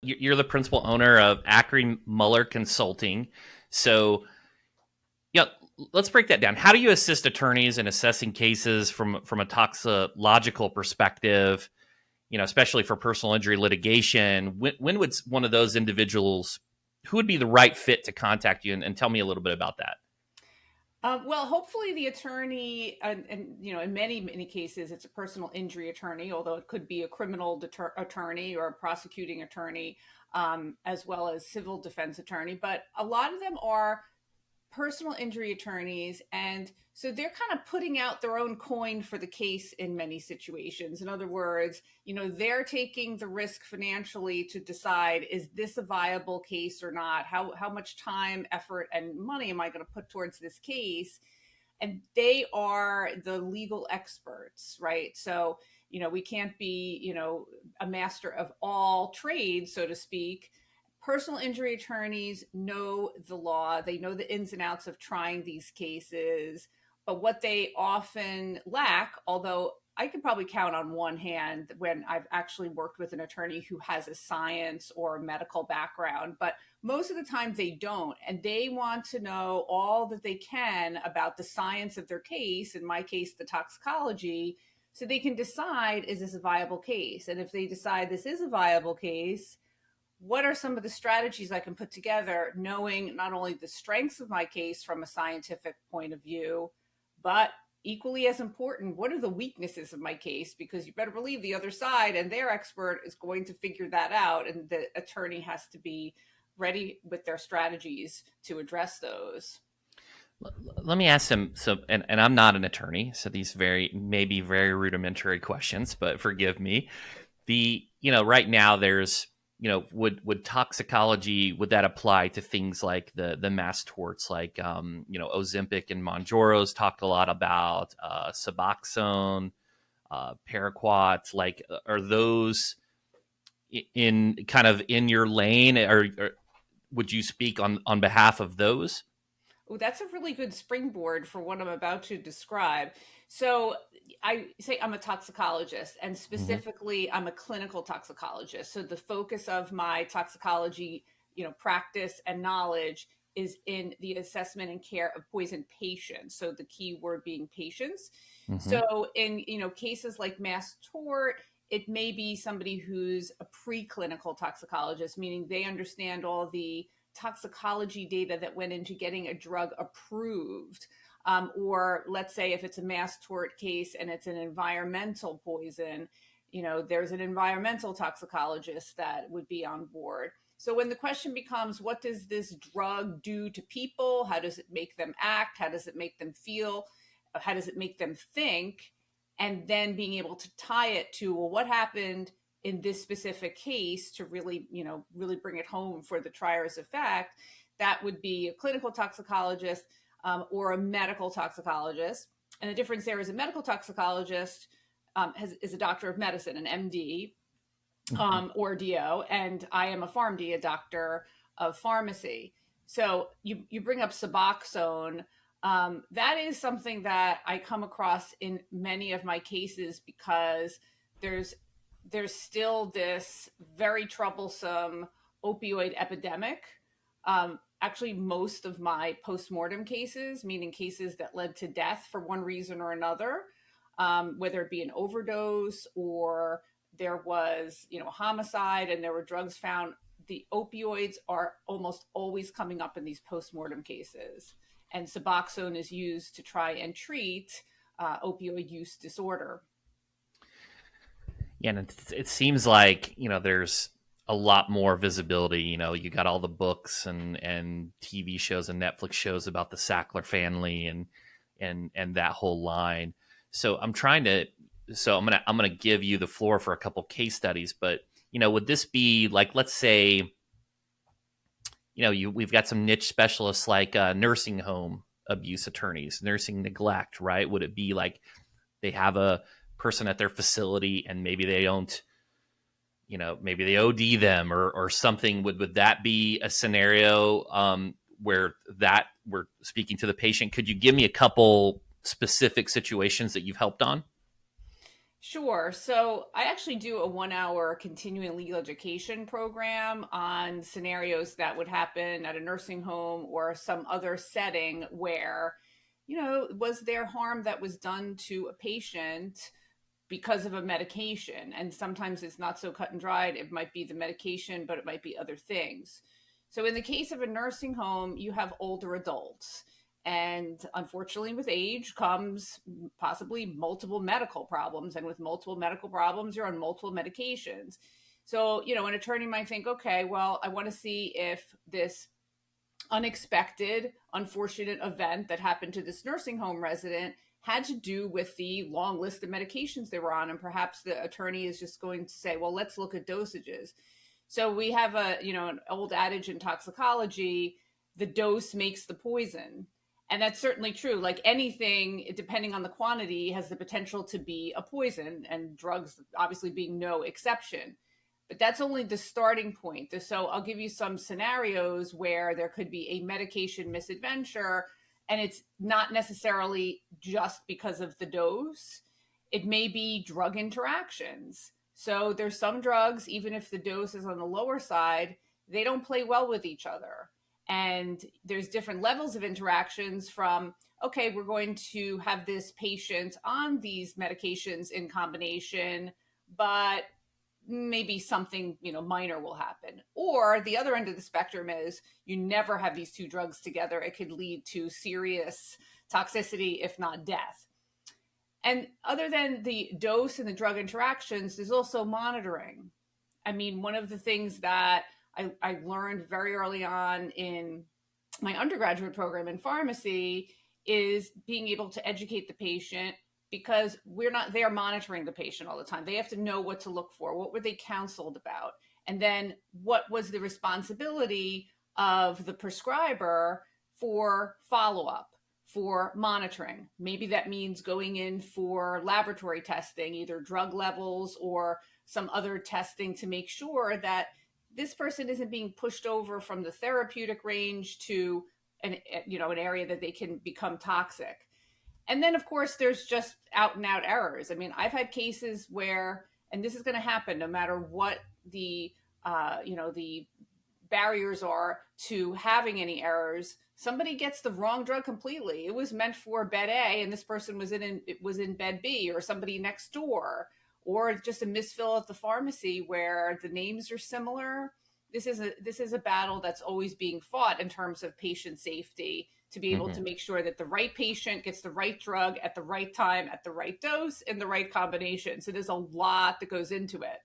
you're the principal owner of Allison Muller Consulting. So, yeah, let's break that down. How do you assist attorneys in assessing cases from a toxicological perspective? Especially for personal injury litigation. When would one of those individuals, who would be the right fit to contact you? And tell me a little bit about that. Well, hopefully the attorney, and in many cases, it's a personal injury attorney, although it could be a criminal attorney or a prosecuting attorney, as well as civil defense attorney. But a lot of them are personal injury attorneys, and so they're kind of putting out their own coin for the case in many situations. In other words, they're taking the risk financially to decide, is this a viable case or not? How much time, effort, and money am I going to put towards this case? And they are the legal experts, right? So we can't be a master of all trades, so to speak. Personal injury attorneys know the law, they know the ins and outs of trying these cases, but what they often lack, although I could probably count on one hand when I've actually worked with an attorney who has a science or a medical background, but most of the time they don't. And they want to know all that they can about the science of their case, in my case, the toxicology, so they can decide, is this a viable case? And if they decide this is a viable case, what are some of the strategies I can put together, knowing not only the strengths of my case from a scientific point of view, but equally as important, what are the weaknesses of my case? Because you better believe the other side and their expert is going to figure that out. And the attorney has to be ready with their strategies to address those. Let me ask some, and I'm not an attorney, so these maybe very rudimentary questions, but forgive me. Right now there's, would toxicology, would that apply to things like the mass torts, like, Ozempic and Monjoro's talked a lot about, Suboxone, Paraquat, like, are those in kind of in your lane, or would you speak on behalf of those? Oh, that's a really good springboard for what I'm about to describe. So, I say I'm a toxicologist, and Mm-hmm. specifically, I'm a clinical toxicologist. So, the focus of my toxicology, practice and knowledge is in the assessment and care of poison patients. So, the key word being patients. Mm-hmm. So, in cases like mass tort, it may be somebody who's a preclinical toxicologist, meaning they understand all the toxicology data that went into getting a drug approved. Or let's say if it's a mass tort case and it's an environmental poison, there's an environmental toxicologist that would be on board. So when the question becomes, what does this drug do to people? How does it make them act? How does it make them feel? How does it make them think? And then being able to tie it to, well, what happened in this specific case to really, really bring it home for the trier's effect, that would be a clinical toxicologist, or a medical toxicologist. And the difference there is a medical toxicologist is a doctor of medicine, an MD, Mm-hmm. or DO, and I am a PharmD, a doctor of pharmacy. So you bring up Suboxone. That is something that I come across in many of my cases because there's there's still this very troublesome opioid epidemic. Actually, most of my postmortem cases, meaning cases that led to death for one reason or another, whether it be an overdose or there was, homicide and there were drugs found, the opioids are almost always coming up in these postmortem cases. And Suboxone is used to try and treat opioid use disorder. Yeah, and it seems like there's a lot more visibility. You got all the books and TV shows and Netflix shows about the Sackler family and that whole line. So I'm gonna give you the floor for a couple case studies, but would this be like, let's say, we've got some niche specialists like nursing home abuse attorneys, nursing neglect, right? Would it be like they have a person at their facility and maybe they don't, maybe they OD them or something? Would that be a scenario where that we're speaking to the patient? Could you give me a couple specific situations that you've helped on? Sure. So I actually do a 1 hour continuing legal education program on scenarios that would happen at a nursing home or some other setting where, was there harm that was done to a patient because of a medication? And sometimes it's not so cut and dried. It might be the medication, but it might be other things. So in the case of a nursing home, you have older adults. And unfortunately, with age comes possibly multiple medical problems. And with multiple medical problems, you're on multiple medications. So, an attorney might think, okay, well, I want to see if this unexpected, unfortunate event that happened to this nursing home resident had to do with the long list of medications they were on. And perhaps the attorney is just going to say, well, let's look at dosages. So we have an old adage in toxicology, the dose makes the poison. And that's certainly true. Like anything, depending on the quantity, has the potential to be a poison, and drugs obviously being no exception. But that's only the starting point. So I'll give you some scenarios where there could be a medication misadventure, and it's not necessarily just because of the dose. It may be drug interactions. So there's some drugs, even if the dose is on the lower side, they don't play well with each other. And there's different levels of interactions from, okay, we're going to have this patient on these medications in combination, but maybe something minor will happen. Or the other end of the spectrum is you never have these two drugs together. It could lead to serious toxicity, if not death. And other than the dose and the drug interactions, there's also monitoring. I mean, one of the things that I learned very early on in my undergraduate program in pharmacy is being able to educate the patient, because we're not there monitoring the patient all the time. They have to know what to look for. What were they counseled about? And then what was the responsibility of the prescriber for follow up, for monitoring? Maybe that means going in for laboratory testing, either drug levels or some other testing to make sure that this person isn't being pushed over from the therapeutic range to an area that they can become toxic. And then, of course, there's just out and out errors. I mean, I've had cases where, and this is going to happen no matter what the barriers are to having any errors. Somebody gets the wrong drug completely. It was meant for bed A, and this person was in bed B, or somebody next door, or just a misfill at the pharmacy where the names are similar. This is a battle that's always being fought in terms of patient safety, to be able to Mm-hmm. make sure that the right patient gets the right drug at the right time, at the right dose, in the right combination. So there's a lot that goes into it.